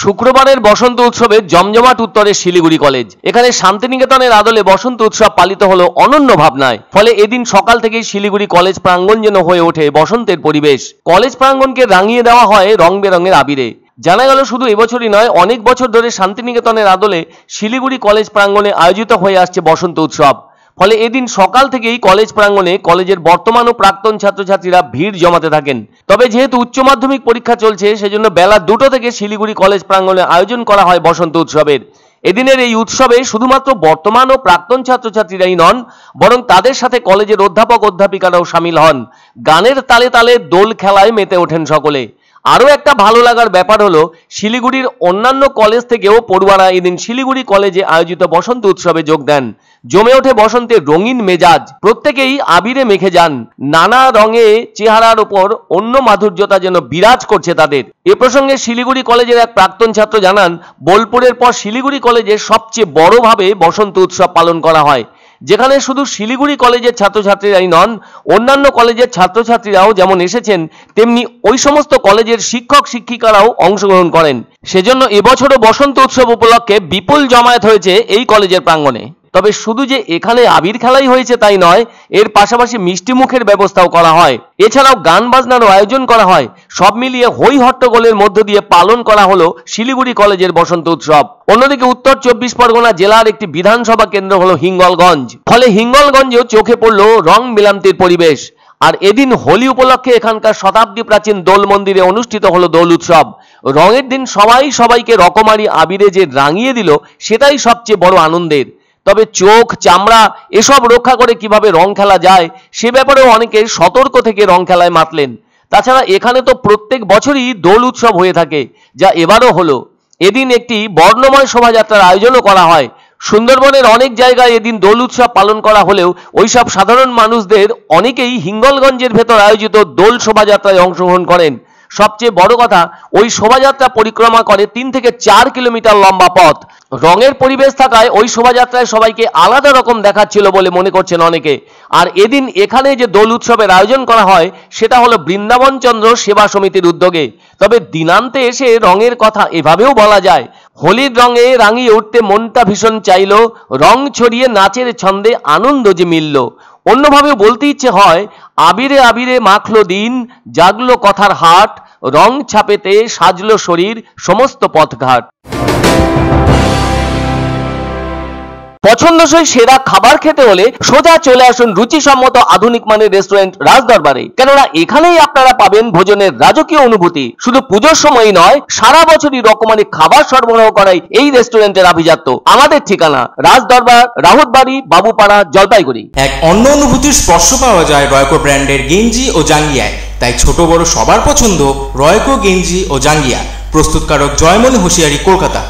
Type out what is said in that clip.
শুক্রবারের বসন্ত উৎসবে জমজমাট উত্তরে শিলিগুড়ি কলেজ। এখানে শান্তিনিকেতনের আদলে বসন্ত উৎসব পালিত হলো অনন্য ভাবনায়। ফলে এদিন সকাল থেকেই শিলিগুড়ি কলেজ প্রাঙ্গণ যেন হয়ে ওঠে বসন্তের পরিবেশ। কলেজ প্রাঙ্গণকে রাঙিয়ে দেওয়া হয় রং বেরঙের আবিরে। জানা গেল শুধু এবছরই নয়, অনেক বছর ধরে শান্তিনিকেতনের আদলে শিলিগুড়ি কলেজ প্রাঙ্গণে আয়োজিত হয়ে আসছে বসন্ত উৎসব। ফলে এদিন সকাল থেকেই কলেজ প্রাঙ্গণে কলেজের বর্তমান ও প্রাক্তন ছাত্রছাত্রীরা ভিড় জমাতে থাকেন। তবে যেহেতু উচ্চ মাধ্যমিক পরীক্ষা চলছে, সেজন্য বেলা 2টো থেকে শিলিগুড়ি কলেজ প্রাঙ্গণে আয়োজন করা হয় বসন্ত উৎসবের। এদিনের এই উৎসবে শুধুমাত্র বর্তমান ও প্রাক্তন ছাত্রছাত্রীরাই নন, বরং তাদের সাথে কলেজের অধ্যাপক অধ্যাপিকারাও সামিল হন। গানের তালে তালে দোল খেলায় মেতে ওঠেন সকলে। আরও একটা ভালো লাগার ব্যাপার হলো, শিলিগুড়ির অন্যান্য কলেজ থেকেও পড়ুয়ারা এদিন শিলিগুড়ি কলেজে আয়োজিত বসন্ত উৎসবে যোগ দেন। জমে ওঠে বসন্তের রঙিন মেজাজ। প্রত্যেকেই আবিরে মেখে যান। নানা রঙে চেহারার ওপর অন্য মাধুর্যতা যেন বিরাজ করছে তাদের। এ প্রসঙ্গে শিলিগুড়ি কলেজের এক প্রাক্তন ছাত্র জানান, বোলপুরের পর শিলিগুড়ি কলেজে সবচেয়ে বড়ভাবে বসন্ত উৎসব পালন করা হয়, যেখানে শুধু শিলিগুড়ি কলেজের ছাত্রছাত্রীরাই নন, অন্যান্য কলেজের ছাত্রছাত্রীরাও যেমন এসেছেন, তেমনি ওই সমস্ত কলেজের শিক্ষক শিক্ষিকারাও অংশগ্রহণ করেন। সেজন্য এবছরও বসন্ত উৎসব উপলক্ষে বিপুল জমায়েত হয়েছে এই কলেজের প্রাঙ্গণে। তবে শুধু যে এখানে আবির খেলাই হয়েছে তাই নয়, এর পাশাপাশি মিষ্টি মুখের ব্যবস্থাও করা হয়। এছাড়াও গান বাজনারও আয়োজন করা হয়। সব মিলিয়ে হই হট্টগোলের মধ্য দিয়ে পালন করা হলো শিলিগুড়ি কলেজের বসন্ত উৎসব। অন্যদিকে উত্তর 24 পরগনা জেলার একটি বিধানসভা কেন্দ্র হলো হিঙ্গলগঞ্জ। ফলে হিঙ্গলগঞ্জেও চোখে পড়ল রং মিলান্তির পরিবেশ। আর এদিন হোলি উপলক্ষে এখানকার শতাব্দী প্রাচীন দোল মন্দিরে অনুষ্ঠিত হলো দোল উৎসব। রঙের দিন সবাই সবাইকে রকমারি আবিরে যে রাঙিয়ে দিল, সেটাই সবচেয়ে বড় আনন্দের। তবে চোখ, চামড়া এসব রক্ষা করে কিভাবে রং খেলা যায়, সে ব্যাপারেও অনেকে সতর্ক থেকে রং খেলায় মাতলেন। তাছাড়া এখানে তো প্রত্যেক বছরই দোল উৎসব হয়ে থাকে, যা এবারও হলো। এদিন একটি বর্ণময় শোভাযাত্রার আয়োজনও করা হয়। সুন্দরবনের অনেক জায়গায় এদিন দোল উৎসব পালন করা হলেও ওইসব সাধারণ মানুষদের অনেকেই হিঙ্গলগঞ্জের ভেতর আয়োজিত দোল শোভাযাত্রায় অংশগ্রহণ করেন। সবচেয়ে বড় কথা, ওই শোভাযাত্রা পরিক্রমা করে 3 থেকে 4 কিলোমিটার লম্বা পথ। রঙের পরিবেশ থাকায় ওই শোভাযাত্রায় সবাইকে আলাদা রকম দেখাচ্ছিল বলে মনে করছেন অনেকে। আর এদিন এখানে যে দোল উৎসবের আয়োজন করা হয়, সেটা হলো বৃন্দাবন চন্দ্র সেবা সমিতির উদ্যোগে। তবে দিনান্তে এসে রঙের কথা এভাবেও বলা যায়, হোলির রঙে রাঙিয়ে উঠতে মনটা ভীষণ চাইল, রং ছড়িয়ে নাচের ছন্দে আনন্দ যে মিলল। অন্যভাবে বলতে ইচ্ছে হয়, আবিরে আবিরে মাখলো দিন, জাগলো কথার হাট, রং ছাপেতে সাজলো শরীর সমস্ত পথঘাট। পছন্দসই সেরা খাবার খেতে হলে সোজা চলে আসুন রুচিসম্মত আধুনিক মানের রেস্টুরেন্ট রাজদরবারে। কেননা এখানেই আপনারা পাবেন ভোজনের রাজকীয় অনুভূতি। শুধু পুজোর সময়ই নয়, সারা বছরই রকমারি খাবার সরবরাহ করাই এই রেস্টুরেন্টের আভিজাত্য। আমাদের ঠিকানা রাজদরবার, রাহুতবাড়ি, বাবুপাড়া, জলপাইগুড়ি। এক অন্য অনুভূতির স্পর্শ পাওয়া যায় রয়কো ব্র্যান্ডের গেঞ্জি ও জাঙ্গিয়ায়। তাই ছোট বড় সবার পছন্দ রয়কো গেঞ্জি ও জাঙ্গিয়া। প্রস্তুতকারক জয়মনি হোশিয়ারি, কলকাতা।